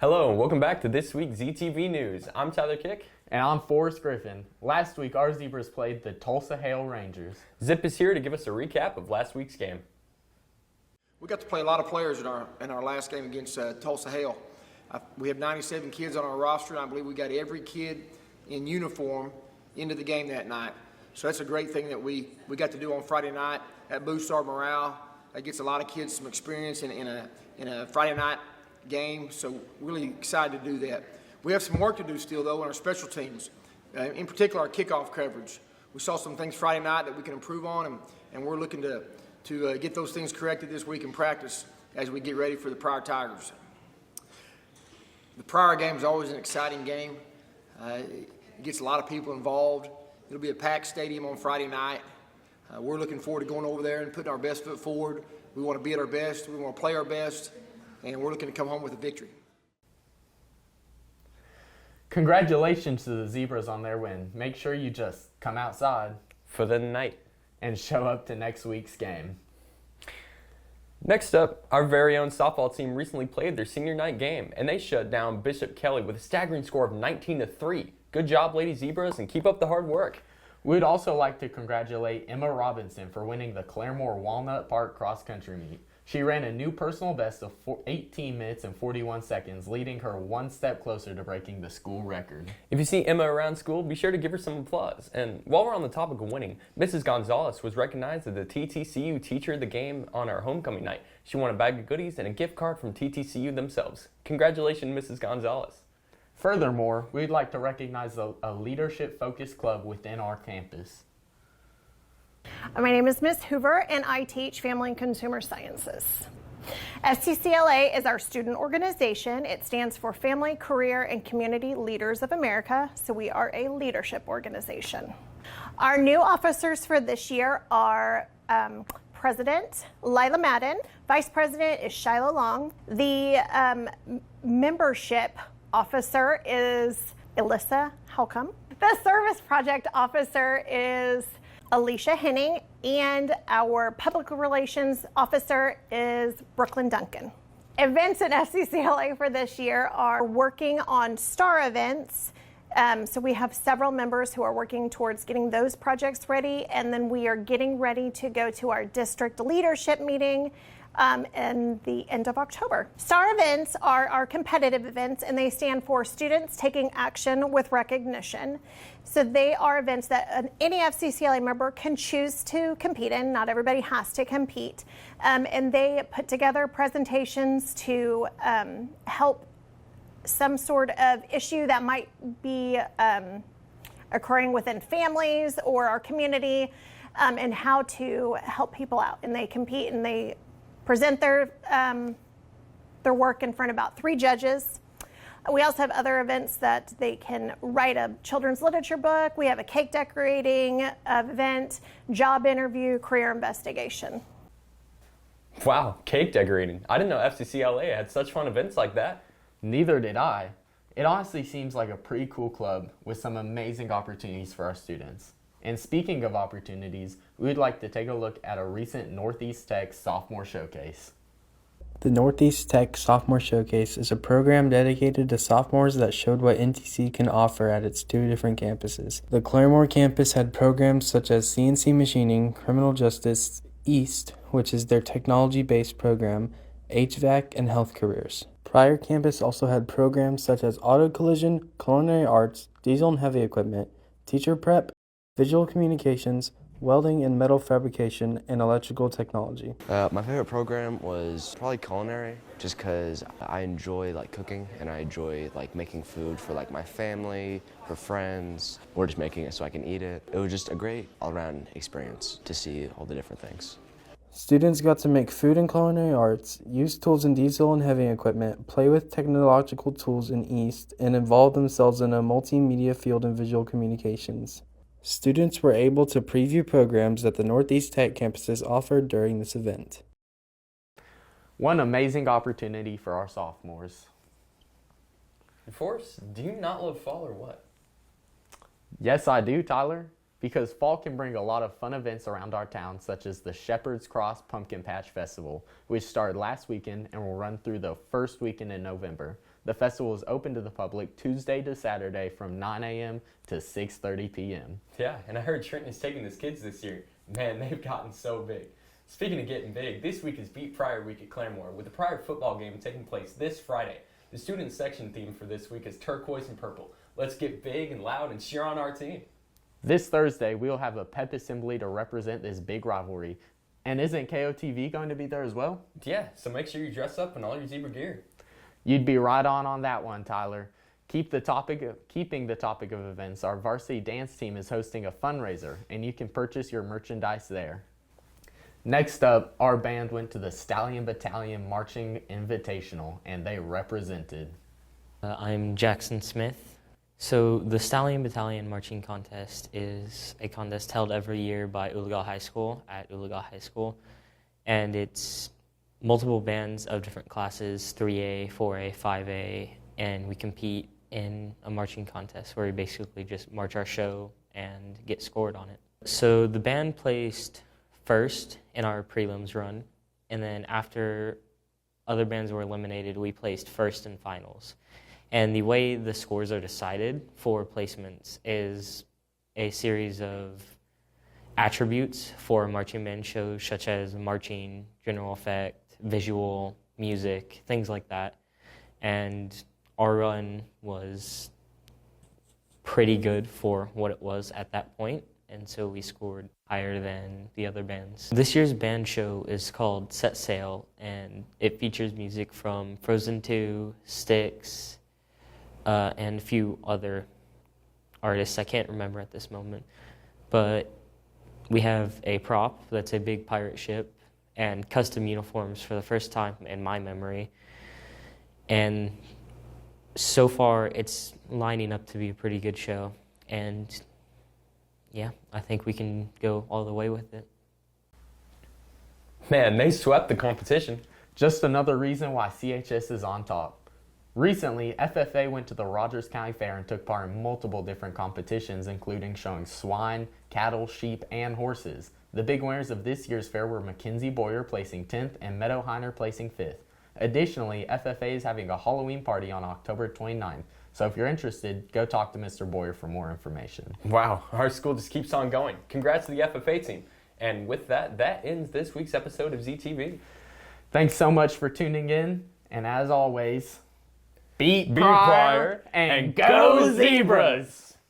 Hello and welcome back to this week's ZTV News. I'm Tahlequah. And I'm Forrest Griffin. Last week, our Zebras played the Tulsa Hail Rangers. Zip is here to give us a recap of last week's game. We got to play a lot of players in our last game against Tulsa Hail. We have 97 kids on our roster, and I believe we got every kid in uniform into the game that night. So that's a great thing that we got to do on Friday night. That boosts our morale. That gets a lot of kids some experience in a Friday night game. So really excited to do that. We have some work to do still, though, in our special teams, in particular our kickoff coverage. We saw some things Friday night that we can improve on, and we're looking to get those things corrected this week in practice as we get ready for the Pryor Tigers. The Pryor game is always an exciting game. It gets a lot of people involved. It'll be a packed stadium on Friday night. We're looking forward to going over there and putting our best foot forward. We want to be at our best. We want to play our best, and we're looking to come home with a victory. Congratulations to the Zebras on their win. Make sure you just come outside For the night. and show up to next week's game. Next up, our very own softball team recently played their senior night game, and they shut down Bishop Kelly with a staggering score of 19-3. Good job, Lady Zebras, and keep up the hard work. We'd also like to congratulate Emma Robinson for winning the Claremore Walnut Park cross country meet. She ran a new personal best of 18 minutes and 41 seconds, leading her one step closer to breaking the school record. If you see Emma around school, be sure to give her some applause. And while we're on the topic of winning, Mrs. Gonzalez was recognized as the TTCU Teacher of the Game on our homecoming night. She won a bag of goodies and a gift card from TTCU themselves. Congratulations, Mrs. Gonzalez. Furthermore, we'd like to recognize a leadership-focused club within our campus. My name is Ms. Hoover, and I teach Family and Consumer Sciences. FCCLA is our student organization. It stands for Family, Career, and Community Leaders of America, so we are a leadership organization. Our new officers for this year are President Lila Madden, Vice President is Shiloh Long, the membership officer is Alyssa Halcomb, the Service Project Officer is Alicia Henning, and our Public Relations Officer is Brooklyn Duncan. Events at FCCLA for this year are working on STAR events. So we have several members who are working towards getting those projects ready, and then we are getting ready to go to our district leadership meeting in the end of October. STAR events are our competitive events, and they stand for Students Taking Action with Recognition. So they are events that any FCCLA member can choose to compete in. Not everybody has to compete. And they put together presentations to help some sort of issue that might be occurring within families or our community, and how to help people out. And they compete and they present their work in front of about 3 judges. We also have other events that they can write a children's literature book. We have a cake decorating event, job interview, career investigation. Wow, cake decorating. I didn't know FCCLA had such fun events like that. Neither did I. It honestly seems like a pretty cool club with some amazing opportunities for our students. And speaking of opportunities, we would like to take a look at a recent Northeast Tech Sophomore Showcase. The Northeast Tech Sophomore Showcase is a program dedicated to sophomores that showed what NTC can offer at its 2 different campuses. The Claremore campus had programs such as CNC machining, criminal justice, East, which is their technology-based program, HVAC, and health careers. Pryor campus also had programs such as auto collision, culinary arts, diesel and heavy equipment, teacher prep, visual communications, welding and metal fabrication, and electrical technology. My favorite program was probably culinary, just because I enjoy cooking and I enjoy making food for my family, for friends, or just making it so I can eat it. It was just a great all-around experience to see all the different things. Students got to make food and culinary arts, use tools in diesel and heavy equipment, play with technological tools in East, and involve themselves in a multimedia field in visual communications. Students were able to preview programs that the Northeast Tech campuses offered during this event. One amazing opportunity for our sophomores. Forrest, do you not love fall or what? Yes, I do, Tyler, because fall can bring a lot of fun events around our town, such as the Shepherd's Cross Pumpkin Patch Festival, which started last weekend and will run through the first weekend in November. The festival is open to the public Tuesday to Saturday from 9 a.m. to 6:30 p.m. Yeah, and I heard Trenton is taking his kids this year. Man, they've gotten so big. Speaking of getting big, this week is Beat Pryor Week at Claremore, with the Pryor football game taking place this Friday. The student section theme for this week is turquoise and purple. Let's get big and loud and cheer on our team. This Thursday, we'll have a pep assembly to represent this big rivalry. And isn't KOTV going to be there as well? Yeah, so make sure you dress up in all your zebra gear. You'd be right on that one, Tyler. Keeping the topic of events, our varsity dance team is hosting a fundraiser, and you can purchase your merchandise there. Next up, our band went to the Stallion Battalion Marching Invitational, and they represented. I'm Jackson Smith. So the Stallion Battalion Marching Contest is a contest held every year by Oologah High School at Oologah High School, and it's multiple bands of different classes, 3A, 4A, 5A, and we compete in a marching contest where we basically just march our show and get scored on it. So the band placed first in our prelims run, and then after other bands were eliminated, we placed first in finals. And the way the scores are decided for placements is a series of attributes for marching band shows, such as marching, general effect, visual, music, things like that. And our run was pretty good for what it was at that point, and so we scored higher than the other bands. This year's band show is called Set Sail, and it features music from Frozen 2, Styx, and a few other artists I can't remember at this moment. But we have a prop that's a big pirate ship, and custom uniforms for the first time in my memory. And so far, it's lining up to be a pretty good show. And yeah, I think we can go all the way with it. Man, they swept the competition. Just another reason why CHS is on top. Recently, FFA went to the Rogers County Fair and took part in multiple different competitions, including showing swine, cattle, sheep, and horses. The big winners of this year's fair were Mackenzie Boyer placing 10th and Meadow Heiner placing 5th. Additionally, FFA is having a Halloween party on October 29th. So if you're interested, go talk to Mr. Boyer for more information. Wow, our school just keeps on going. Congrats to the FFA team. And with that, that ends this week's episode of ZTV. Thanks so much for tuning in. And as always, beat Pryor Pryor and go Zebras!